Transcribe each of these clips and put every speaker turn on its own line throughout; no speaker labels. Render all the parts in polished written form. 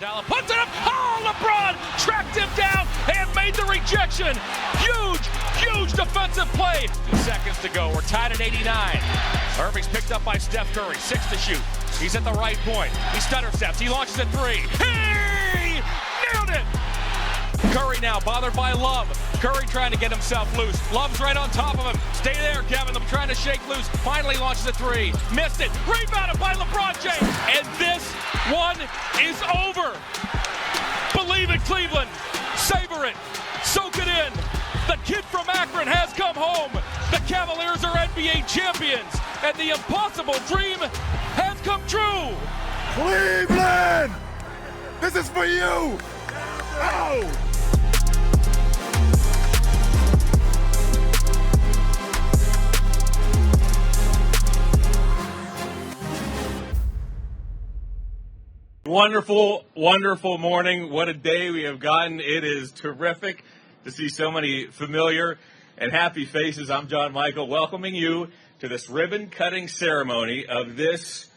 Dalla puts it up. Oh, LeBron tracked him down and made the rejection. Huge defensive play. 2 seconds to go. We're tied at 89. Irving's picked up by Steph Curry. 6 to shoot. He's at the right point. He stutter steps. He launches at 3. Hey! Nailed it! Curry now bothered by Love. Curry trying to get himself loose. Love's right on top of him. Stay there, Kevin. I'm trying to shake loose. Finally launches a 3. Missed it. Rebounded by LeBron James. And this one is over. Believe it, Cleveland. Savor it. Soak it in. The kid from Akron has come home. The Cavaliers are NBA champions. And the impossible dream has come true.
Cleveland! This is for you! Oh!
Wonderful, wonderful morning. What a day we have gotten. It is terrific to see so many familiar and happy faces. I'm John Michael, welcoming you to this ribbon-cutting ceremony of this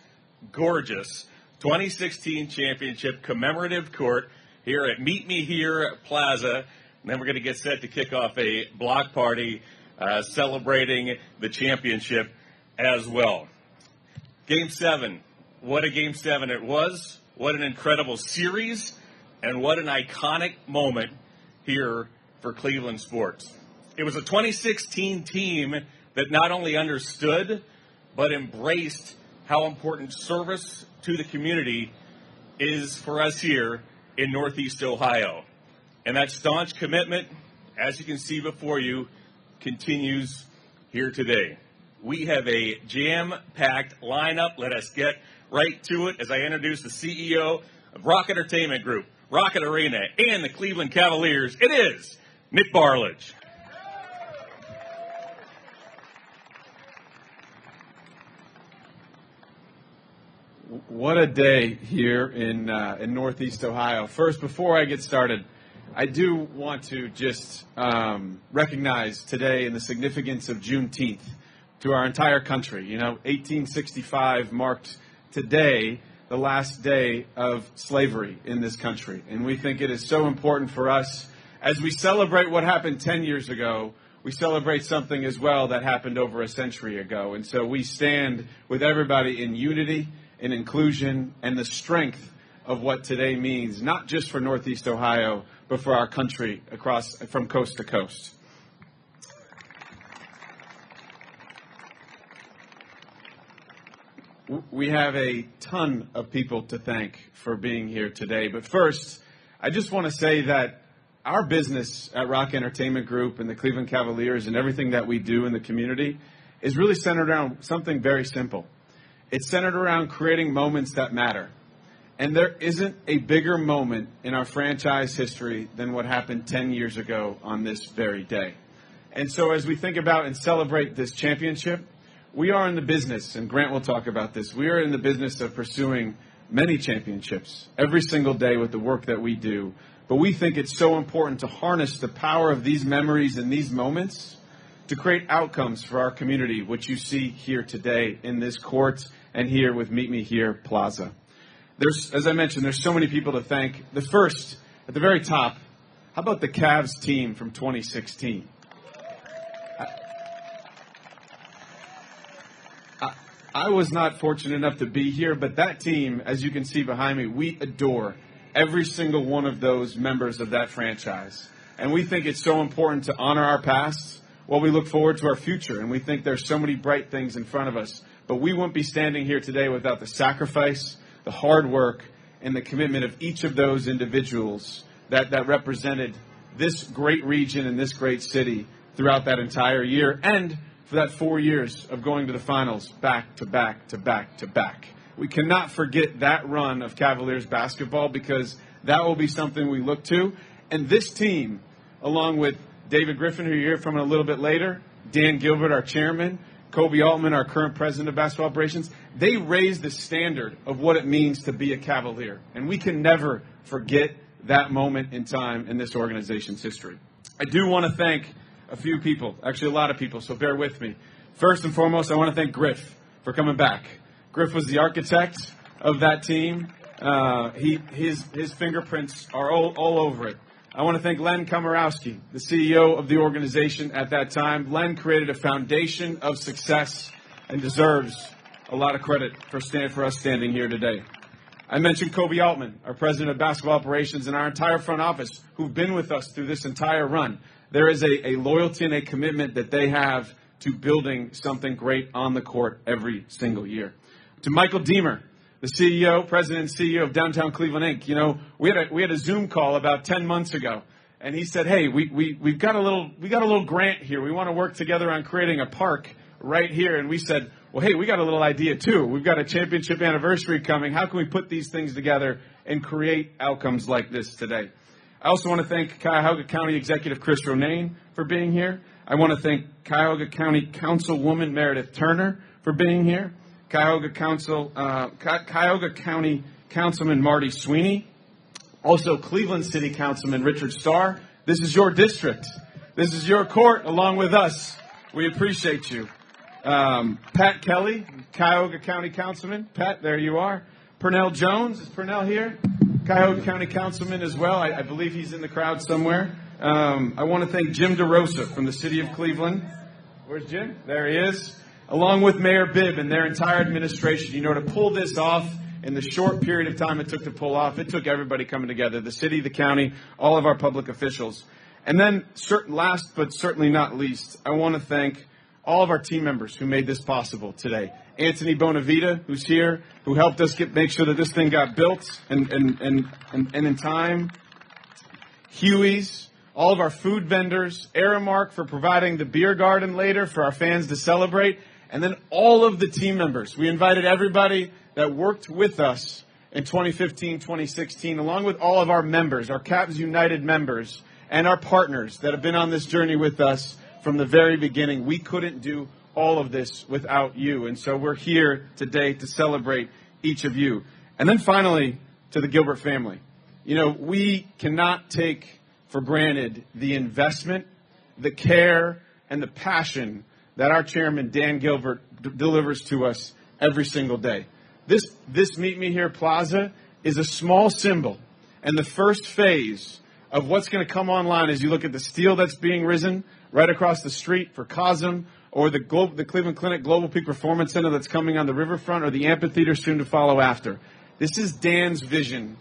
gorgeous 2016 championship commemorative court here at Meet Me Here Plaza. And then we're going to get set to kick off a block party celebrating the championship as well. Game 7. What a Game 7 it was. What an incredible series, and what an iconic moment here for Cleveland sports. It was a 2016 team that not only understood, but embraced how important service to the community is for us here in Northeast Ohio. And that staunch commitment, as you can see before you, continues here today. We have a jam-packed lineup. Let us get right to it as I introduce the CEO of Rock Entertainment Group, Rocket Arena, and the Cleveland Cavaliers. It is Nick Barlage.
What a day here in Northeast Ohio. First, before I get started, I do want to just recognize today and the significance of Juneteenth to our entire country. You know, 1865 marked today the last day of slavery in this country. And we think it is so important for us, as we celebrate what happened 10 years ago, we celebrate something as well that happened over a century ago. And so we stand with everybody in unity, in inclusion, and the strength of what today means, not just for Northeast Ohio, but for our country across from coast to coast. We have a ton of people to thank for being here today. But first, I just want to say that our business at Rock Entertainment Group and the Cleveland Cavaliers and everything that we do in the community is really centered around something very simple. It's centered around creating moments that matter. And there isn't a bigger moment in our franchise history than what happened 10 years ago on this very day. And so as we think about and celebrate this championship, we are in the business, and Grant will talk about this, we are in the business of pursuing many championships every single day with the work that we do. But we think it's so important to harness the power of these memories and these moments to create outcomes for our community, which you see here today in this court and here with Meet Me Here Plaza. As I mentioned, there's so many people to thank. The first, at the very top, how about the Cavs team from 2016? I was not fortunate enough to be here, but that team, as you can see behind me, we adore every single one of those members of that franchise. And we think it's so important to honor our past while we look forward to our future. And we think there's so many bright things in front of us. But we wouldn't be standing here today without the sacrifice, the hard work, and the commitment of each of those individuals that represented this great region and this great city throughout that entire year, and for that 4 years of going to the finals back to back to back to back. We cannot forget that run of Cavaliers basketball, because that will be something we look to. And this team, along with David Griffin, who you'll hear from a little bit later, Dan Gilbert, our chairman, Kobe Altman, our current president of basketball operations, they raised the standard of what it means to be a Cavalier. And we can never forget that moment in time in this organization's history. I do want to thank a few people, actually a lot of people, so bear with me. First and foremost, I want to thank Griff for coming back. Griff was the architect of that team. His fingerprints are all over it. I want to thank Len Komorowski, the CEO of the organization at that time. Len created a foundation of success and deserves a lot of credit for us standing here today. I mentioned Kobe Altman, our president of basketball operations, and our entire front office, who've been with us through this entire run. There is a loyalty and a commitment that they have to building something great on the court every single year. To Michael Deemer, the president and CEO of Downtown Cleveland, Inc. You know, we had a Zoom call about 10 months ago, and he said, "Hey, we've got a little grant here. We want to work together on creating a park right here." And we said, "Well, hey, we got a little idea too. We've got a championship anniversary coming. How can we put these things together and create outcomes like this today?" I also want to thank Cuyahoga County Executive Chris Ronayne for being here. I want to thank Cuyahoga County Councilwoman Meredith Turner for being here. Cuyahoga County Councilman Marty Sweeney. Also Cleveland City Councilman Richard Starr. This is your district. This is your court along with us. We appreciate you. Pat Kelly, Cuyahoga County Councilman. Pat, there you are. Purnell Jones. Is Purnell here? Cuyahoga County Councilman as well. I believe he's in the crowd somewhere. I want to thank Jim DeRosa from the city of Cleveland. Where's Jim? There he is. Along with Mayor Bibb and their entire administration. You know, to pull this off in the short period of time it took to pull off, it took everybody coming together, the city, the county, all of our public officials. And then last but certainly not least, I want to thank all of our team members who made this possible today. Anthony Bonavita, who's here, who helped us make sure that this thing got built and in time. Huey's, all of our food vendors, Aramark for providing the beer garden later for our fans to celebrate, and then all of the team members. We invited everybody that worked with us in 2015, 2016, along with all of our members, our Cavs United members, and our partners that have been on this journey with us from the very beginning. We couldn't do all of this without you, and so we're here today to celebrate each of you. And then finally, to the Gilbert family. You know, we cannot take for granted the investment, the care, and the passion that our chairman, Dan Gilbert, delivers to us every single day. This Meet Me Here Plaza is a small symbol and the first phase of what's going to come online as you look at the steel that's being risen right across the street for COSM, or the Cleveland Clinic Global Peak Performance Center that's coming on the riverfront, or the amphitheater soon to follow after. This is Dan's vision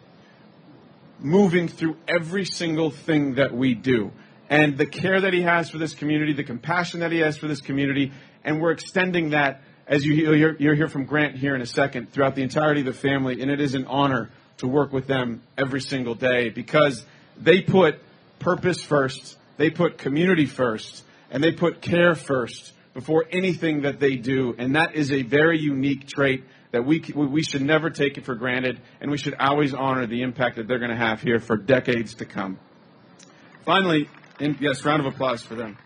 moving through every single thing that we do. And the care that he has for this community, the compassion that he has for this community, and we're extending that, as you'll hear from Grant here in a second, throughout the entirety of the family. And it is an honor to work with them every single day because they put purpose first, they put community first, and they put care first before anything that they do. And that is a very unique trait that we should never take it for granted, and we should always honor the impact that they're going to have here for decades to come. Finally, yes, round of applause for them.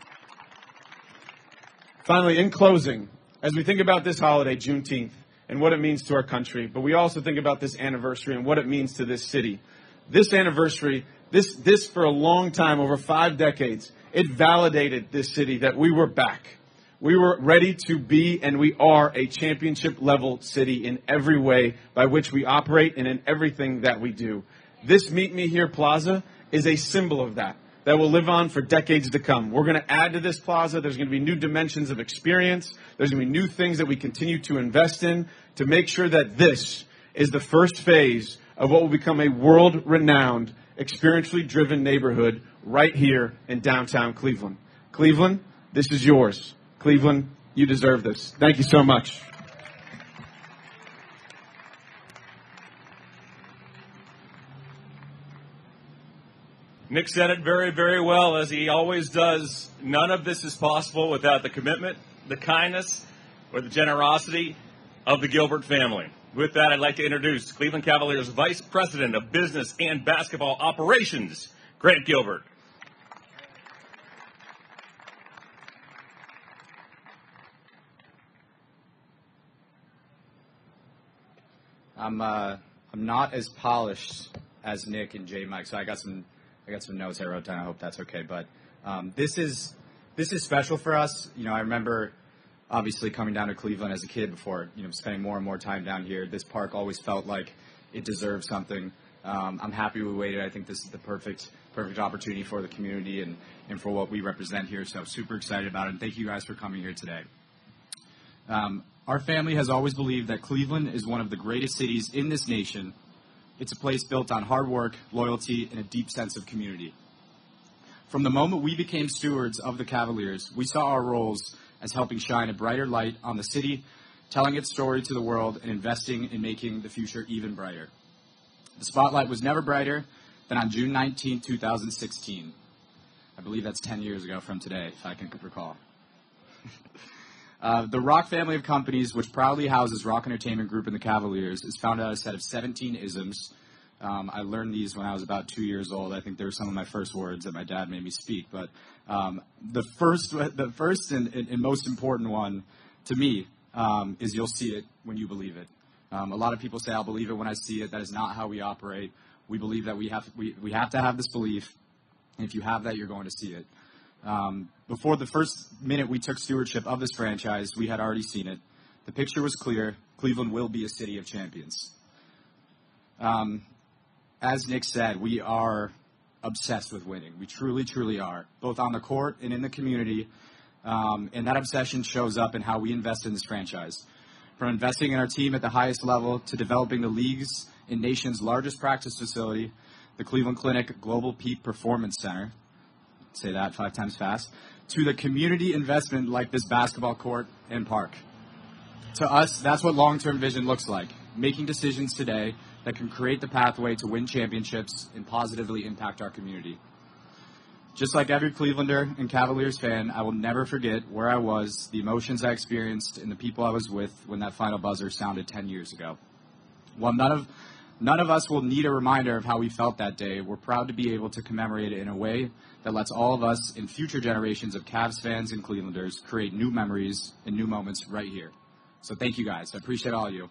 Finally, in closing, as we think about this holiday, Juneteenth, and what it means to our country, but we also think about this anniversary and what it means to this city. This anniversary, this for a long time, over 5 decades, it validated this city that we were back. We were ready to be, and we are, a championship-level city in every way by which we operate and in everything that we do. This Meet Me Here Plaza is a symbol of that will live on for decades to come. We're going to add to this plaza. There's going to be new dimensions of experience. There's going to be new things that we continue to invest in to make sure that this is the first phase of what will become a world-renowned, experientially driven neighborhood right here in downtown Cleveland. Cleveland, this is yours. Cleveland, you deserve this. Thank you so much.
Nick said it very, very well, as he always does. None of this is possible without the commitment, the kindness, or the generosity of the Gilbert family. With that, I'd like to introduce Cleveland Cavaliers Vice President of Business and Basketball Operations, Grant Gilbert.
I'm not as polished as Nick and J Mike, so I got some notes I wrote down. I hope that's okay. But this is special for us. You know, I remember obviously coming down to Cleveland as a kid before, spending more and more time down here. This park always felt like it deserves something. I'm happy we waited. I think this is the perfect opportunity for the community and for what we represent here. So super excited about it. And thank you guys for coming here today. Our family has always believed that Cleveland is one of the greatest cities in this nation. It's a place built on hard work, loyalty, and a deep sense of community. From the moment we became stewards of the Cavaliers, we saw our roles as helping shine a brighter light on the city, telling its story to the world, and investing in making the future even brighter. The spotlight was never brighter than on June 19, 2016. I believe that's 10 years ago from today, if I can recall. The Rock family of companies, which proudly houses Rock Entertainment Group and the Cavaliers, is founded on a set of 17 isms. I learned these when I was about 2 years old. I think they were some of my first words that my dad made me speak. But the first and most important one to me is you'll see it when you believe it. A lot of people say, I'll believe it when I see it. That is not how we operate. We believe that we have to have this belief. And if you have that, you're going to see it. Before the first minute we took stewardship of this franchise, we had already seen it. The picture was clear. Cleveland will be a city of champions. As Nick said, we are obsessed with winning. We truly, truly are, both on the court and in the community. And that obsession shows up in how we invest in this franchise. From investing in our team at the highest level to developing the league's and nation's largest practice facility, the Cleveland Clinic Global Peak Performance Center, say that 5 times fast, to the community investment like this basketball court and park. To us, that's what long-term vision looks like, making decisions today that can create the pathway to win championships and positively impact our community. Just like every Clevelander and Cavaliers fan, I will never forget where I was, the emotions I experienced, and the people I was with when that final buzzer sounded 10 years ago. While none of us will need a reminder of how we felt that day, we're proud to be able to commemorate it in a way that lets all of us and future generations of Cavs fans and Clevelanders create new memories and new moments right here. So thank you guys. I appreciate all of you.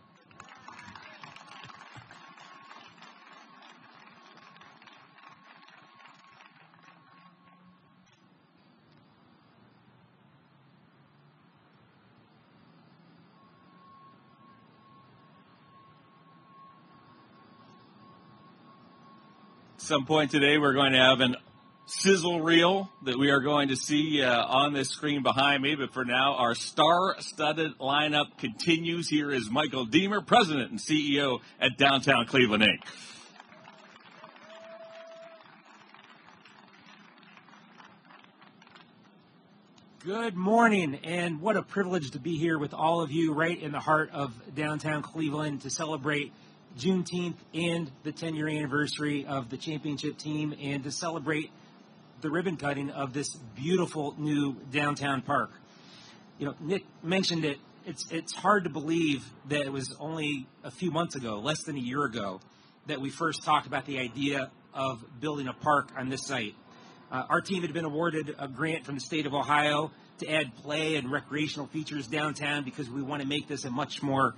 Some point today we're going to have an sizzle reel that we are going to see on this screen behind me. But for now, our star-studded lineup continues. Here is Michael Deemer, President and CEO at Downtown Cleveland, Inc.
Good morning, and what a privilege to be here with all of you right in the heart of downtown Cleveland to celebrate Juneteenth and the 10-year anniversary of the championship team and to celebrate the ribbon cutting of this beautiful new downtown park. You know, Nick mentioned it. It's hard to believe that it was only a few months ago, less than a year ago, that we first talked about the idea of building a park on this site. Our team had been awarded a grant from the state of Ohio to add play and recreational features downtown because we want to make this a much more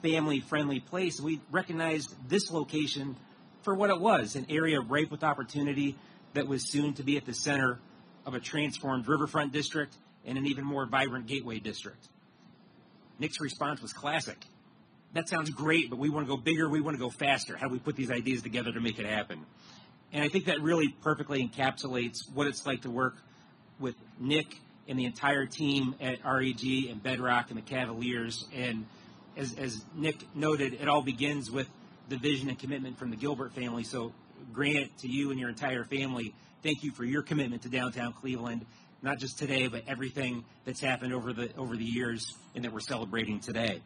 family-friendly place. We recognized this location for what it was, an area ripe with opportunity that was soon to be at the center of a transformed riverfront district and an even more vibrant gateway district. Nick's response was classic. That sounds great, but we want to go bigger, we want to go faster. How do we put these ideas together to make it happen? And I think that really perfectly encapsulates what it's like to work with Nick and the entire team at REG and Bedrock and the Cavaliers. And as Nick noted, it all begins with the vision and commitment from the Gilbert family. So Grant, to you and your entire family, thank you for your commitment to downtown Cleveland, not just today, but everything that's happened over the years and that we're celebrating today.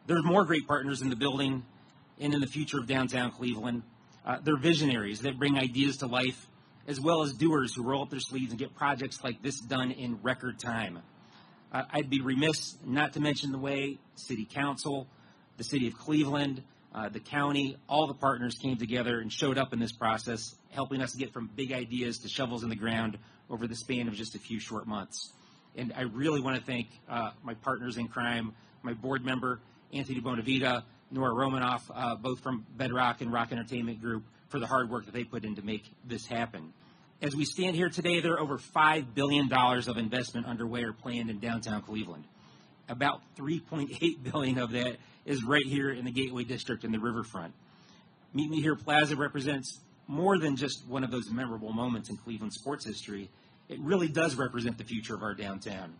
There's more great partners in the building and in the future of downtown Cleveland. They're visionaries that bring ideas to life, as well as doers who roll up their sleeves and get projects like this done in record time. I'd be remiss not to mention the way City Council, the City of Cleveland, the county, all the partners came together and showed up in this process, helping us get from big ideas to shovels in the ground over the span of just a few short months. And I really want to thank my partners in crime, my board member, Anthony Bonavita, Nora Romanoff, both from Bedrock and Rock Entertainment Group, for the hard work that they put in to make this happen. As we stand here today, there are over $5 billion of investment underway or planned in downtown Cleveland. About $3.8 billion of that is right here in the Gateway District in the riverfront. Meet Me Here Plaza represents more than just one of those memorable moments in Cleveland sports history. It really does represent the future of our downtown.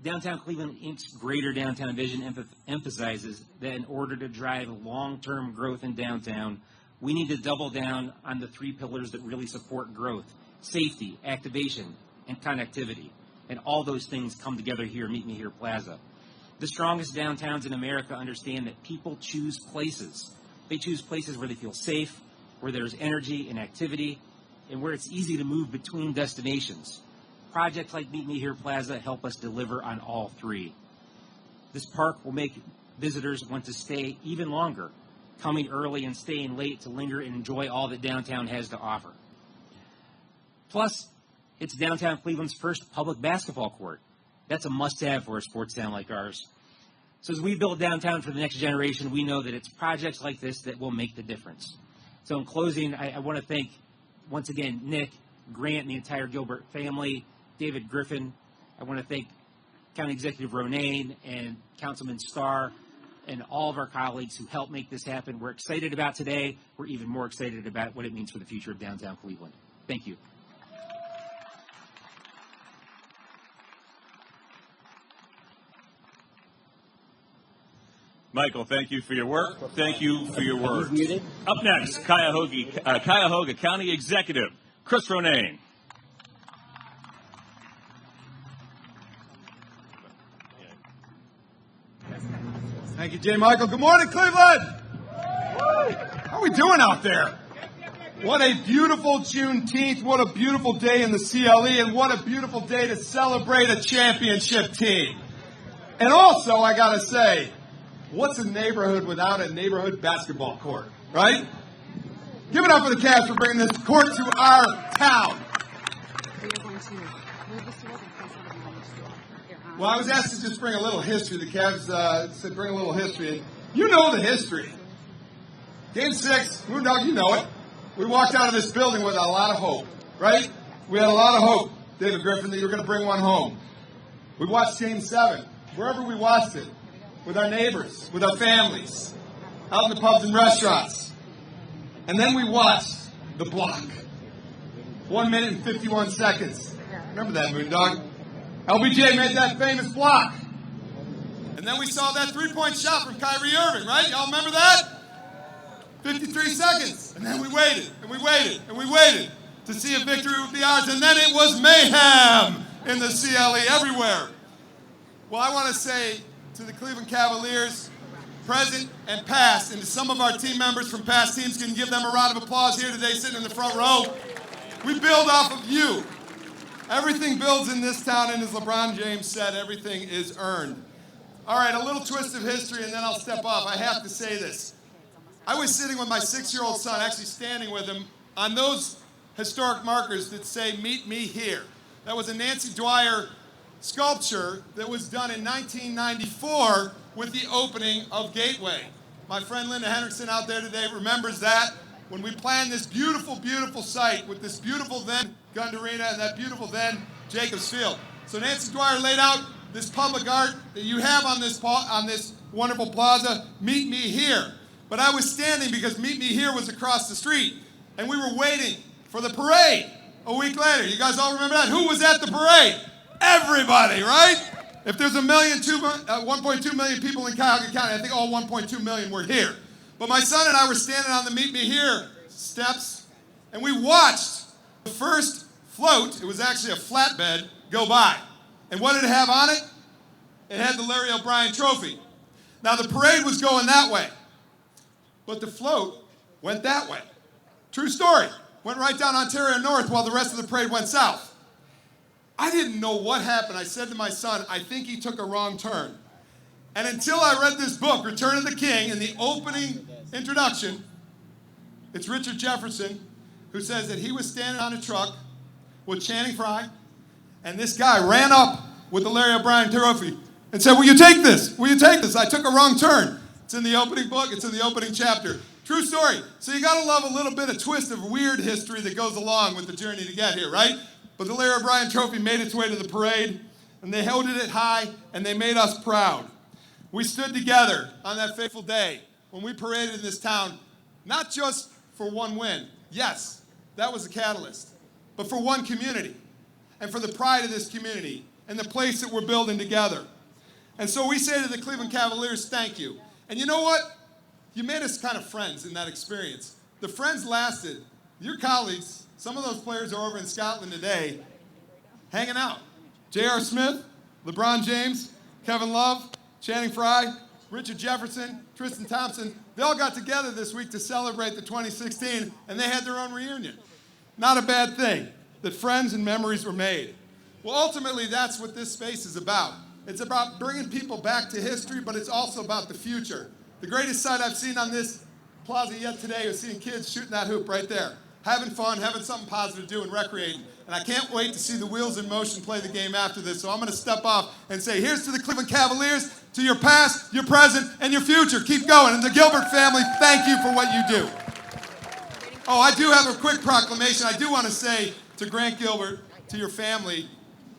Downtown Cleveland Inc.'s greater downtown vision emphasizes that in order to drive long-term growth in downtown, we need to double down on the three pillars that really support growth: safety, activation, and connectivity. And all those things come together here at Meet Me Here Plaza. The strongest downtowns in America understand that people choose places. They choose places where they feel safe, where there's energy and activity, and where it's easy to move between destinations. Projects like Meet Me Here Plaza help us deliver on all three. This park will make visitors want to stay even longer, coming early and staying late to linger and enjoy all that downtown has to offer. Plus, it's downtown Cleveland's first public basketball court. That's a must-have for a sports town like ours. So as we build downtown for the next generation, we know that it's projects like this that will make the difference. So in closing, I want to thank, once again, Nick, Grant, and the entire Gilbert family, David Griffin. I want to thank County Executive Ronayne and Councilman Starr and all of our colleagues who helped make this happen. We're excited about today. We're even more excited about what it means for the future of downtown Cleveland. Thank you.
Michael, thank you for your work. Thank you for your words. Up next, Cuyahoga County Executive, Chris Ronayne.
Thank you, J. Michael. Good morning, Cleveland. How are we doing out there? What a beautiful Juneteenth. What a beautiful day in the CLE, and what a beautiful day to celebrate a championship team. And also, I got to say, what's a neighborhood without a neighborhood basketball court, right? Give it up for the Cavs for bringing this court to our town. Well, I was asked to just bring a little history. The Cavs said bring a little history. And you know the history. Game 6, Moondog, you know it. We walked out of this building with a lot of hope, right? We had a lot of hope, David Griffin, that you were going to bring one home. We watched Game 7, wherever we watched it, with our neighbors, with our families, out in the pubs and restaurants. And then we watched the block. 1 minute and 51 seconds. Remember that, Moondog? LBJ made that famous block. And then we saw that three-point shot from Kyrie Irving, right? Y'all remember that? 53 seconds. And then we waited, and we waited, and we waited to see if victory would be ours. And then it was mayhem in the CLE everywhere. Well, I want to say to the Cleveland Cavaliers, present and past, and to some of our team members from past teams, can give them a round of applause here today sitting in the front row. We build off of you. Everything builds in this town, and as LeBron James said, everything is earned. All right, a little twist of history, and then I'll step off. I have to say this. I was sitting with my 6-year-old son, actually standing with him, on those historic markers that say, "Meet Me Here." That was a Nancy Dwyer sculpture that was done in 1994 with the opening of Gateway. My friend Linda Henriksen out there today remembers that when we planned this beautiful, beautiful site with this beautiful then Gund Arena and that beautiful then Jacobs Field. So Nancy Dwyer laid out this public art that you have on this wonderful plaza, Meet Me Here. But I was standing because Meet Me Here was across the street, and we were waiting for the parade a week later. You guys all remember that? Who was at the parade? Everybody, right? If there's 1.2 million people in Cuyahoga County, I think all 1.2 million were here. But my son and I were standing on the Meet Me Here steps, and we watched the first float, it was actually a flatbed, go by. And what did it have on it? It had the Larry O'Brien Trophy. Now, the parade was going that way, but the float went that way. True story. Went right down Ontario North while the rest of the parade went south. I didn't know what happened. I said to my son, I think he took a wrong turn. And until I read this book, Return of the King, in the opening introduction, it's Richard Jefferson who says that he was standing on a truck with Channing Frye, and this guy ran up with the Larry O'Brien Trophy and said, "Will you take this? Will you take this? I took a wrong turn." It's in the opening book. It's in the opening chapter. True story. So you got to love a little bit of twist of weird history that goes along with the journey to get here, right? But the Larry O'Brien Trophy made its way to the parade, and they held it high, and they made us proud. We stood together on that fateful day when we paraded in this town, not just for one win. Yes, that was a catalyst, but for one community and for the pride of this community and the place that we're building together. And so we say to the Cleveland Cavaliers, thank you. And you know what? You made us kind of friends in that experience. The friends lasted. Your colleagues, some of those players are over in Scotland today, hanging out. J.R. Smith, LeBron James, Kevin Love, Channing Frye, Richard Jefferson, Tristan Thompson, they all got together this week to celebrate the 2016, and they had their own reunion. Not a bad thing, that friends and memories were made. Well, ultimately, that's what this space is about. It's about bringing people back to history, but it's also about the future. The greatest sight I've seen on this plaza yet today was seeing kids shooting that hoop right there, having fun, having something positive to do, and recreating. And I can't wait to see the wheels in motion play the game after this. So I'm going to step off and say, here's to the Cleveland Cavaliers, to your past, your present, and your future. Keep going. And the Gilbert family, thank you for what you do. Oh, I do have a quick proclamation. I do want to say to Grant Gilbert, to your family,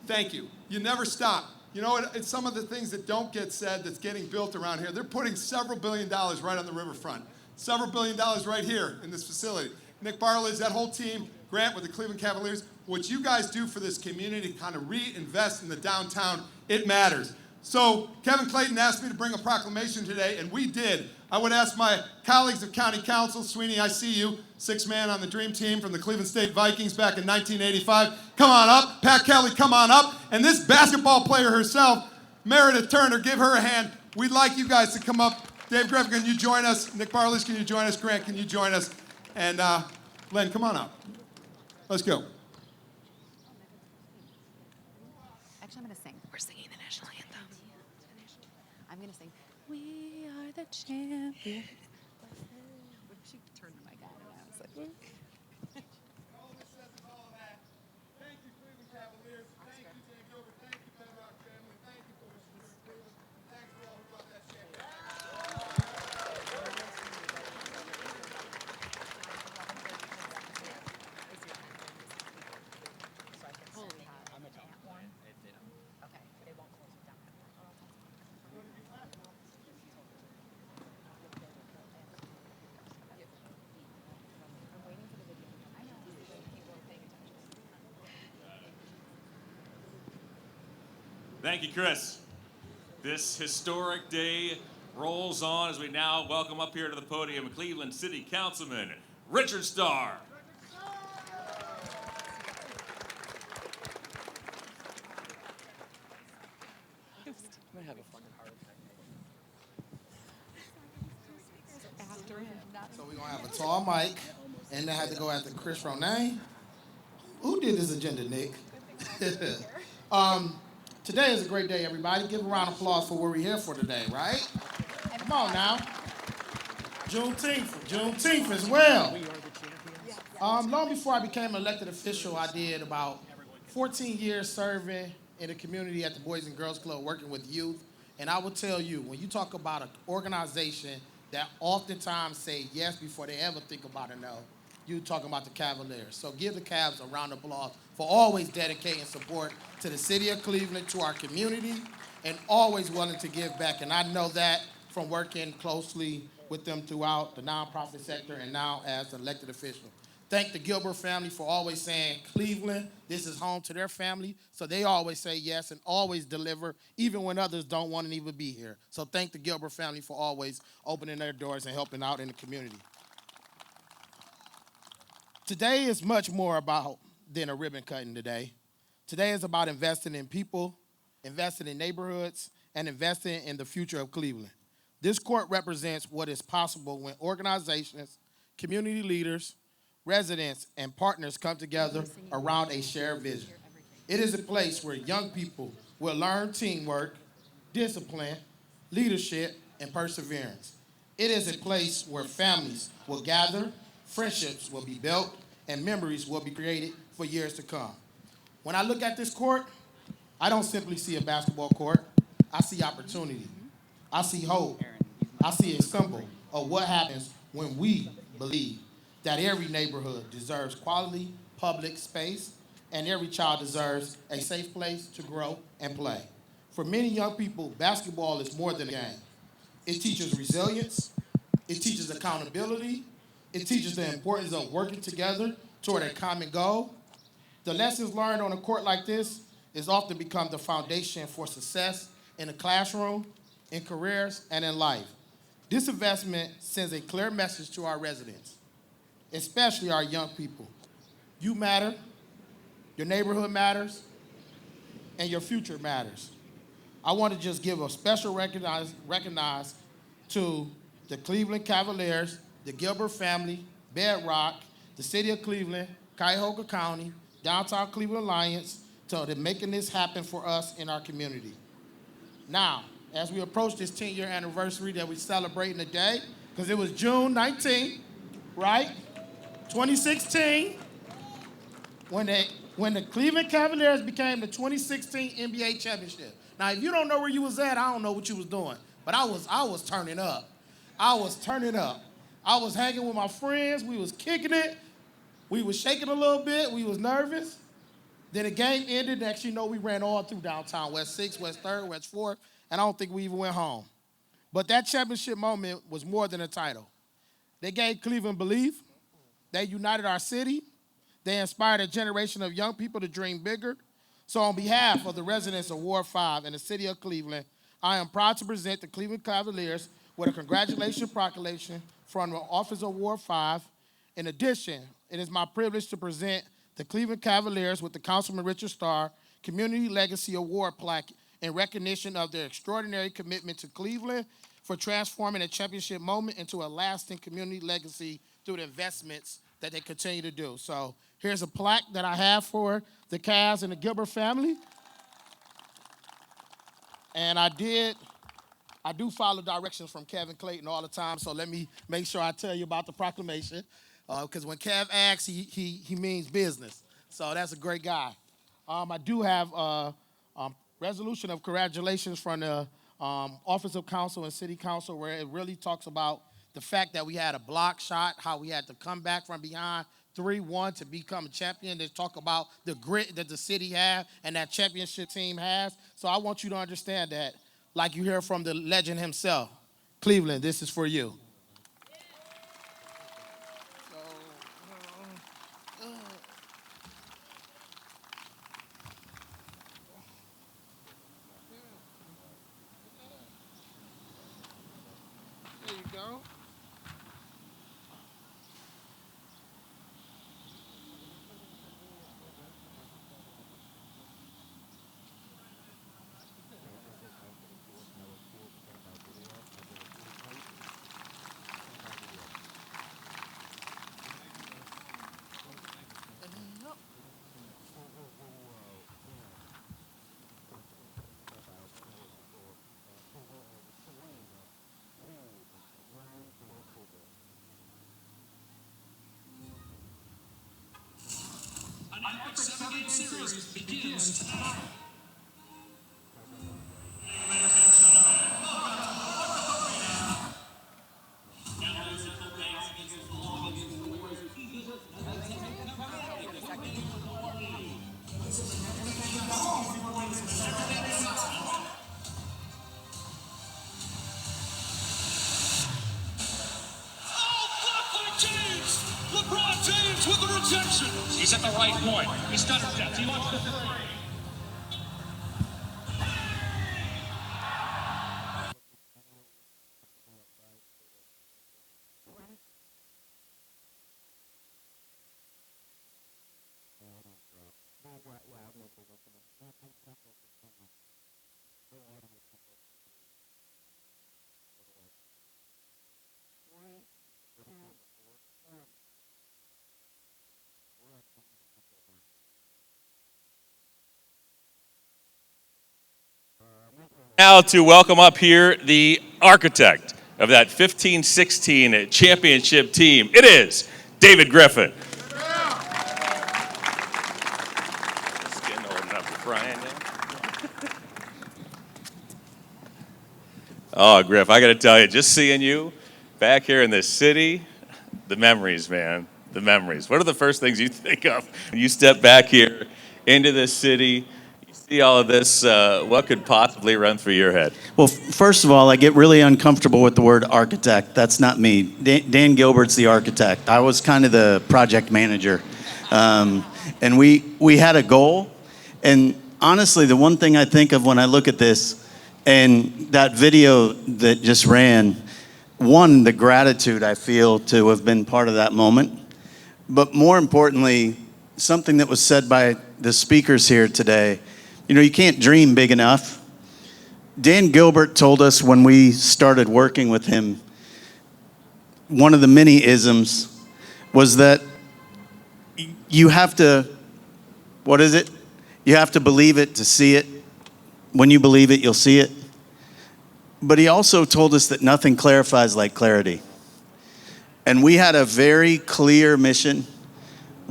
thank you. You never stop. You know, it's some of the things that don't get said that's getting built around here. They're putting several $1 billion right on the riverfront. Several $1 billion right here in this facility. Nick Barlage, that whole team, Grant with the Cleveland Cavaliers, what you guys do for this community, kind of reinvest in the downtown, it matters. So Kevin Clayton asked me to bring a proclamation today, and we did. I would ask my colleagues of county council, Sweeney, I see you, 6th man on the dream team from the Cleveland State Vikings back in 1985. Come on up. Pat Kelly, come on up. And this basketball player herself, Meredith Turner, give her a hand. We'd like you guys to come up. Dave Griffin, can you join us? Nick Barlage, can you join us? Grant, can you join us? And Len, come on up. Let's go.
Actually, I'm going to sing. We're singing the national anthem. I'm going to sing, "We are the champions." She turned the mic on, and I was like,
All this says is all that. Thank you, Cleveland Cavaliers. Thank you, Jay Gilbert. Thank you, Bedrock family. Thank you for what you do in Cleveland. Thanks for all who brought that championship.
okay, they won't close it down. I'm waiting for the video. I know. People are paying attention.
Thank you, Chris. This historic day rolls on as we now welcome up here to the podium Cleveland City Councilman Richard Starr.
So we're going to have a tall mic, and I had to go after Chris Ronayne. Who did this agenda, Nick? Today is a great day, everybody. Give a round of applause for what we're here for today, right? Come on now. Juneteenth as well. Long before I became an elected official, I did about 14 years serving in the community at the Boys and Girls Club, working with youth. And I will tell you, when you talk about an organization that oftentimes say yes before they ever think about a no, you talking about the Cavaliers. So give the Cavs a round of applause for always dedicating support to the city of Cleveland, to our community, and always willing to give back. And I know that from working closely with them throughout the nonprofit sector and now as an elected official. Thank the Gilbert family for always saying, Cleveland, this is home to their family. So they always say yes and always deliver, even when others don't want to even be here. So thank the Gilbert family for always opening their doors and helping out in the community. Today is much more about than a ribbon cutting today. Today is about investing in people, investing in neighborhoods, and investing in the future of Cleveland. This court represents what is possible when organizations, community leaders, residents, and partners come together around a shared vision. It is a place where young people will learn teamwork, discipline, leadership, and perseverance. It is a place where families will gather, friendships will be built, and memories will be created for years to come. When I look at this court, I don't simply see a basketball court. I see opportunity. I see hope. I see a symbol of what happens when we believe that every neighborhood deserves quality public space and every child deserves a safe place to grow and play. For many young people, basketball is more than a game. It teaches resilience, it teaches accountability, it teaches the importance of working together toward a common goal. The lessons learned on a court like this is often become the foundation for success in the classroom, in careers, and in life. This investment sends a clear message to our residents, especially our young people. You matter, your neighborhood matters, and your future matters. I want to just give a special recognize to the Cleveland Cavaliers, the Gilbert family, Bedrock, the City of Cleveland, Cuyahoga County, Downtown Cleveland Alliance, to making this happen for us in our community. Now, as we approach this 10-year anniversary that we're celebrating today, because it was June 19th, right? 2016, when the Cleveland Cavaliers became the 2016 NBA championship. Now, if you don't know where you was at, I don't know what you was doing, but I was turning up. I was turning up. I was hanging with my friends. We was kicking it. We was shaking a little bit. We was nervous. Then the game ended. Next you know, we ran all through downtown, West 6th, West 3rd, West 4th, and I don't think we even went home. But that championship moment was more than a title. They gave Cleveland belief. They united our city. They inspired a generation of young people to dream bigger. So on behalf of the residents of Ward 5 and the city of Cleveland, I am proud to present the Cleveland Cavaliers with a congratulations proclamation from the office of Ward 5. In addition, it is my privilege to present the Cleveland Cavaliers with the Councilman Richard Starr Community Legacy Award plaque in recognition of their extraordinary commitment to Cleveland for transforming a championship moment into a lasting community legacy through the investments that they continue to do. So here's a plaque that I have for the Cavs and the Gilbert family. And I do follow directions from Kevin Clayton all the time, so let me make sure I tell you about the proclamation. Because when Kev asks, he means business. So that's a great guy. I do have a resolution of congratulations from the Office of Council and City Council, where it really talks about the fact that we had a block shot, how we had to come back from behind 3-1 to become a champion. They talk about the grit that the city has and that championship team has. So I want you to understand that, like you hear from the legend himself, Cleveland, this is for you. There you go.
An epic 7-game series begins tonight. LeBron James with the rejection. He's at the right point. He's got his depth. He wants the three.
Now to welcome up here the architect of that 15-16 championship team. It is David Griffin. Just getting old enough for Brian now. Oh, Griff, I got to tell you, just seeing you back here in this city, the memories, man, the memories. What are the first things you think of when you step back here into this city? See all of this, what could possibly run through your head?
Well, first of all, I get really uncomfortable with the word architect. That's not me. Dan Gilbert's the architect. I was kind of the project manager. And we had a goal. And honestly, the one thing I think of when I look at this and that video that just ran, one, the gratitude I feel to have been part of that moment. But more importantly, something that was said by the speakers here today. You can't dream big enough. Dan Gilbert told us when we started working with him, one of the many isms was that you have to, what is it? You have to believe it to see it. When you believe it, you'll see it. But he also told us that nothing clarifies like clarity. And we had a very clear mission.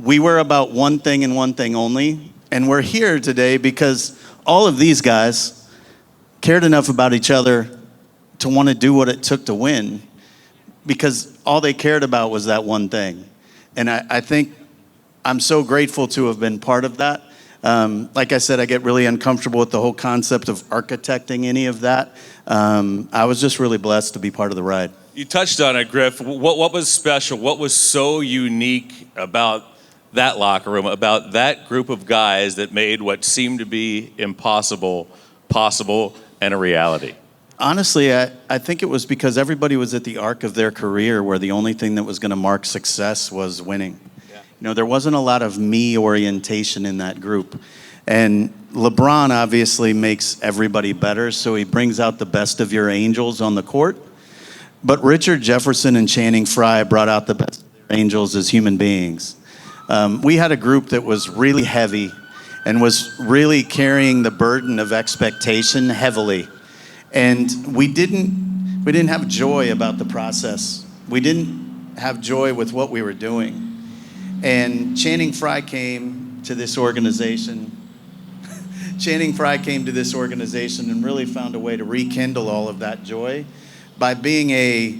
We were about one thing and one thing only. And we're here today because all of these guys cared enough about each other to want to do what it took to win, because all they cared about was that one thing. And I think I'm so grateful to have been part of that. Like I said, I get really uncomfortable with the whole concept of architecting any of that. I was just really blessed to be part of the ride.
You touched on it, Griff. What was special? What was so unique about that locker room, about that group of guys that made what seemed to be impossible possible and a reality?
Honestly, I think it was because everybody was at the arc of their career where the only thing that was going to mark success was winning. Yeah. There wasn't a lot of me orientation in that group. And LeBron obviously makes everybody better, so he brings out the best of your angels on the court. But Richard Jefferson and Channing Frye brought out the best of their angels as human beings. We had a group that was really heavy and was really carrying the burden of expectation heavily. And we didn't have joy about the process. We didn't have joy with what we were doing. And Channing Frye came to this organization. Channing Frye came to this organization and really found a way to rekindle all of that joy by being a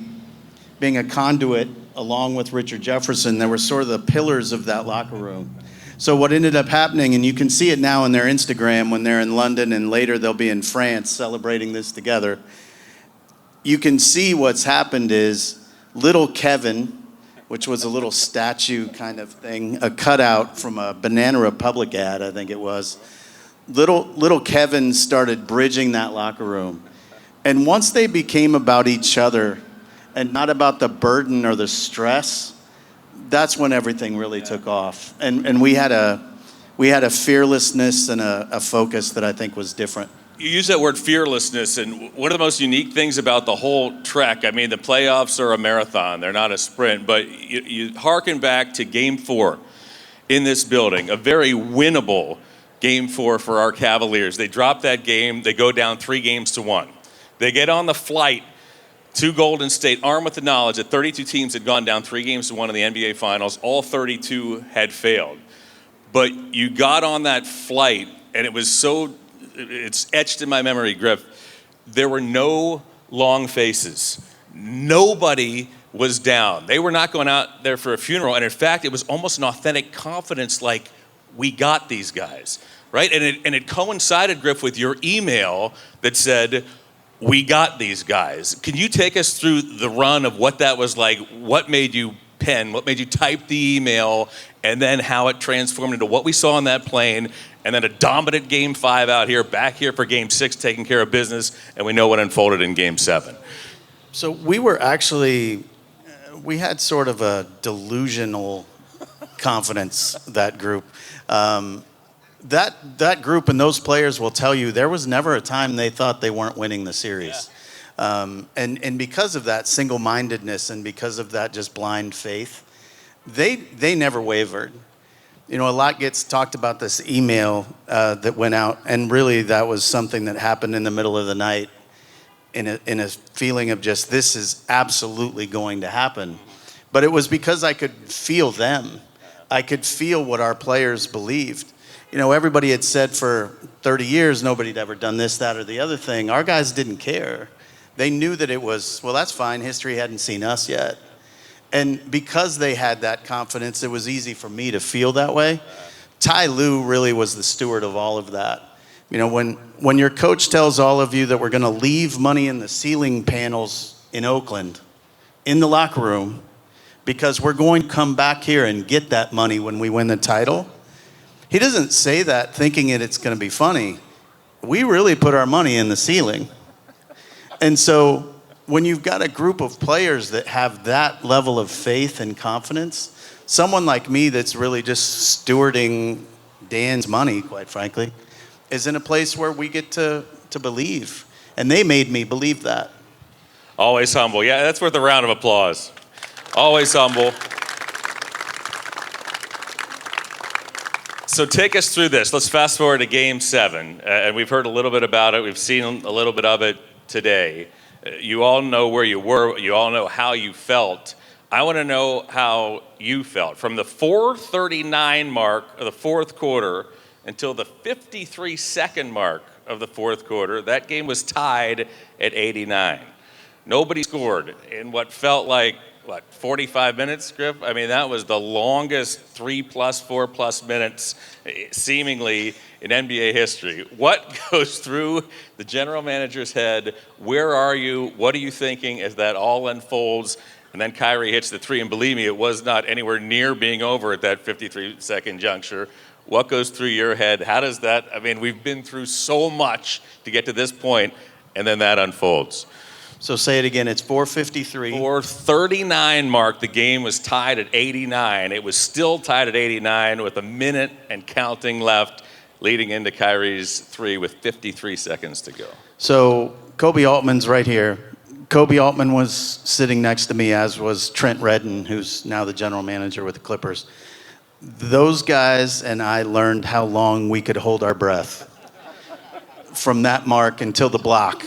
conduit along with Richard Jefferson. They were sort of the pillars of that locker room. So what ended up happening, and you can see it now on their Instagram when they're in London, and later they'll be in France celebrating this together. You can see what's happened is little Kevin, which was a little statue kind of thing, a cutout from a Banana Republic ad, I think it was. Little Kevin started bridging that locker room. And once they became about each other and not about the burden or the stress, that's when everything really took off. And we had a fearlessness and a focus that I think was different.
You use that word fearlessness, and one of the most unique things about the whole trek, I mean, the playoffs are a marathon, they're not a sprint, but you hearken back to Game 4 in this building, a very winnable Game 4 for our Cavaliers. They drop that game, they go down 3-1. They get on the flight to Golden State, armed with the knowledge that 32 teams had gone down 3-1 in the NBA Finals. All 32 had failed. But you got on that flight, and it's etched in my memory, Griff. There were no long faces. Nobody was down. They were not going out there for a funeral. And in fact, it was almost an authentic confidence, like, we got these guys, right? And it coincided, Griff, with your email that said, we got these guys. Can you take us through the run of what that was like? What made you pen? What made you type the email? And then how it transformed into what we saw on that plane, and then a dominant Game 5 out here, back here for Game 6, taking care of business, and we know what unfolded in Game 7.
So we had sort of a delusional confidence, that group. That group and those players will tell you there was never a time they thought they weren't winning the series. Yeah. And because of that single-mindedness and because of that just blind faith, they never wavered. A lot gets talked about this email that went out, and really that was something that happened in the middle of the night in a feeling of just, this is absolutely going to happen. But it was because I could feel them. I could feel what our players believed. Everybody had said for 30 years nobody had ever done this, that, or the other thing. Our guys didn't care. They knew that it was, well, that's fine. History hadn't seen us yet. And because they had that confidence, it was easy for me to feel that way. Ty Lue really was the steward of all of that. You know, when your coach tells all of you that we're going to leave money in the ceiling panels in Oakland, in the locker room, because we're going to come back here and get that money when we win the title, he doesn't say that thinking it's going to be funny. We really put our money in the ceiling. And so when you've got a group of players that have that level of faith and confidence, someone like me that's really just stewarding Dan's money, quite frankly, is in a place where we get to believe. And they made me believe that.
Always humble. Yeah, that's worth a round of applause. Always humble. So take us through this. Let's fast forward to Game 7. And we've heard a little bit about it. We've seen a little bit of it today. You all know where you were. You all know how you felt. I want to know how you felt. From the 4:39 mark of the fourth quarter until the 53-second mark of the fourth quarter, that game was tied at 89. Nobody scored in what felt like, 45 minutes, Griff? I mean, that was the longest 3+, 4+ minutes, seemingly, in NBA history. What goes through the general manager's head? Where are you? What are you thinking as that all unfolds? And then Kyrie hits the three, and believe me, it was not anywhere near being over at that 53-second juncture. What goes through your head? How does that, I mean, we've been through so much to get to this point, and then that unfolds.
So say it again, it's 4:53.
4:39 mark, the game was tied at 89. It was still tied at 89 with a minute and counting left, leading into Kyrie's three with 53 seconds to go.
So Kobe Altman's right here. Kobe Altman was sitting next to me, as was Trent Redden, who's now the general manager with the Clippers. Those guys and I learned how long we could hold our breath from that mark until the block.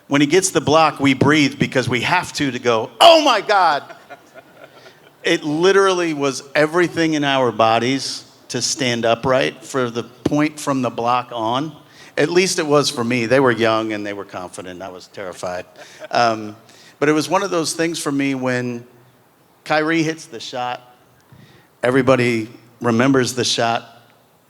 When he gets the block, we breathe because we have to go, oh my God. It literally was everything in our bodies to stand upright for the point from the block on. At least it was for me. They were young and they were confident. I was terrified. But it was one of those things for me when Kyrie hits the shot. Everybody remembers the shot.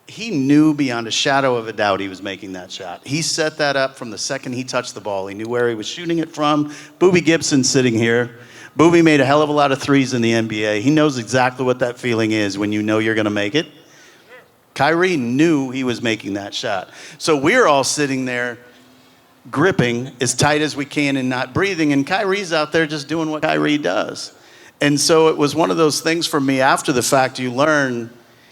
He knew beyond a shadow of a doubt he was making that shot. He set that up from the second he touched the ball. He knew where he was shooting it from. Boobie Gibson's sitting here. Boobie made a hell of a lot of threes in the NBA. He knows exactly what that feeling is when you know you're going to make it. Kyrie knew he was making that shot. So we're all sitting there gripping as tight as we can and not breathing, and Kyrie's out there just doing what Kyrie does. And so it was one of those things for me after the fact. You learn,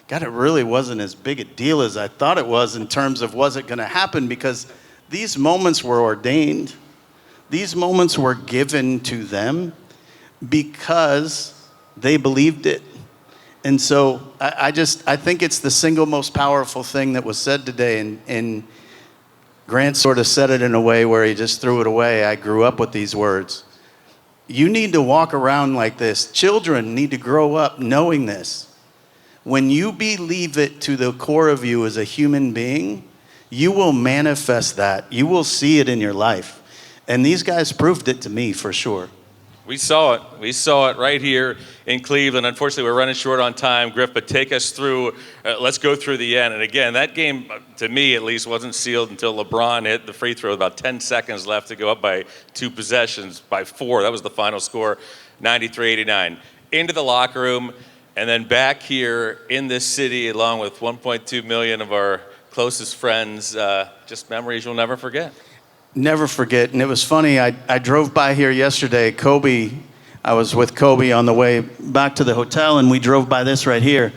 God, it really wasn't as big a deal as I thought it was in terms of was it going to happen, because these moments were ordained. These moments were given to them because they believed it. And so I think it's the single most powerful thing that was said today. And Grant sort of said it in a way where he just threw it away. I grew up with these words. You need to walk around like this. Children need to grow up knowing this. When you believe it to the core of you as a human being, you will manifest that. You will see it in your life. And these guys proved it to me for sure.
We saw it. We saw it right here in Cleveland. Unfortunately, we're running short on time, Griff, but take us through, let's go through the end. And again, that game, to me at least, wasn't sealed until LeBron hit the free throw with about 10 seconds left to go up by 2 possessions, by 4. That was the final score, 93-89. Into the locker room, and then back here in this city, along with 1.2 million of our closest friends, just memories you'll never forget.
Never forget. And it was funny, I drove by here yesterday. I was with Kobe on the way back to the hotel, and we drove by this right here.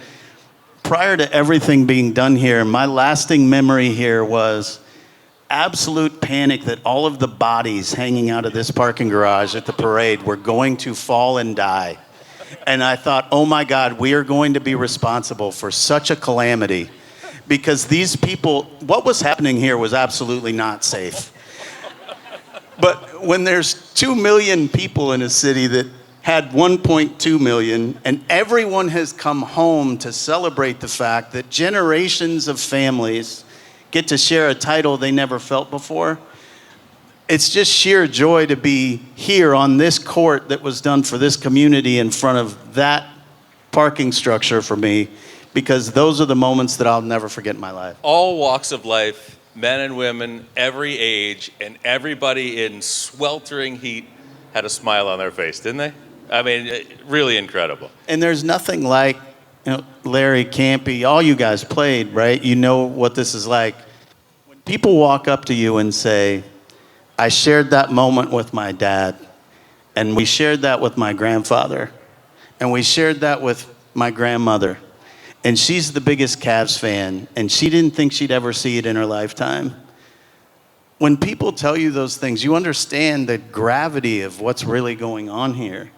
Prior to everything being done here, my lasting memory here was absolute panic that all of the bodies hanging out of this parking garage at the parade were going to fall and die. And I thought, oh my God, we are going to be responsible for such a calamity, because these people, what was happening here was absolutely not safe. But when there's 2 million people in a city that had 1.2 million, and everyone has come home to celebrate the fact that generations of families get to share a title they never felt before, it's just sheer joy to be here on this court that was done for this community in front of that parking structure for me, because those are the moments that I'll never forget in my life.
All walks of life, men and women, every age, and everybody in sweltering heat had a smile on their face, didn't they? I mean, really incredible.
And there's nothing like, Larry, Campy, all you guys played, right? You know what this is like. When people walk up to you and say, I shared that moment with my dad, and we shared that with my grandfather, and we shared that with my grandmother, and she's the biggest Cavs fan, and she didn't think she'd ever see it in her lifetime. When people tell you those things, you understand the gravity of what's really going on here.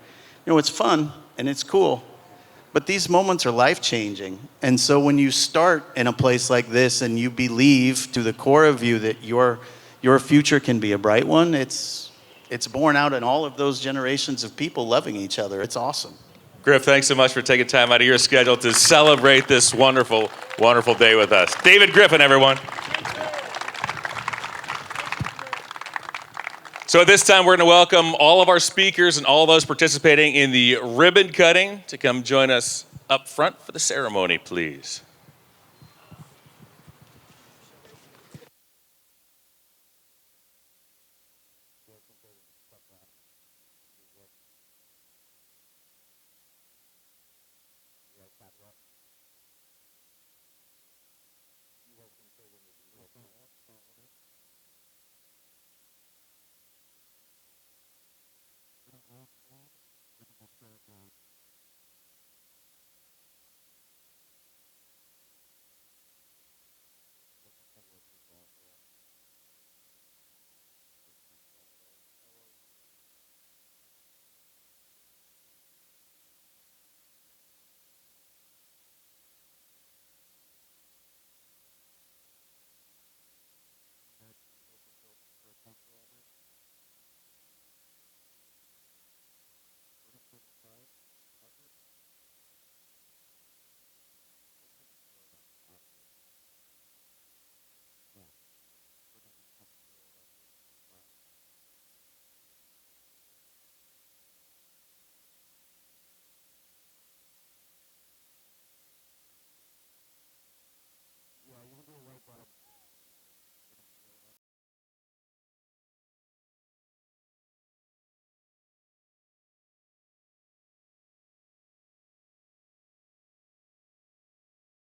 It's fun and it's cool, but these moments are life-changing. And so when you start in a place like this and you believe to the core of you that your future can be a bright one, it's borne out in all of those generations of people loving each other. It's awesome.
Griff, thanks so much for taking time out of your schedule to celebrate this wonderful, wonderful day with us. David Griffin, everyone. So at this time, we're going to welcome all of our speakers and all those participating in the ribbon cutting to come join us up front for the ceremony, please.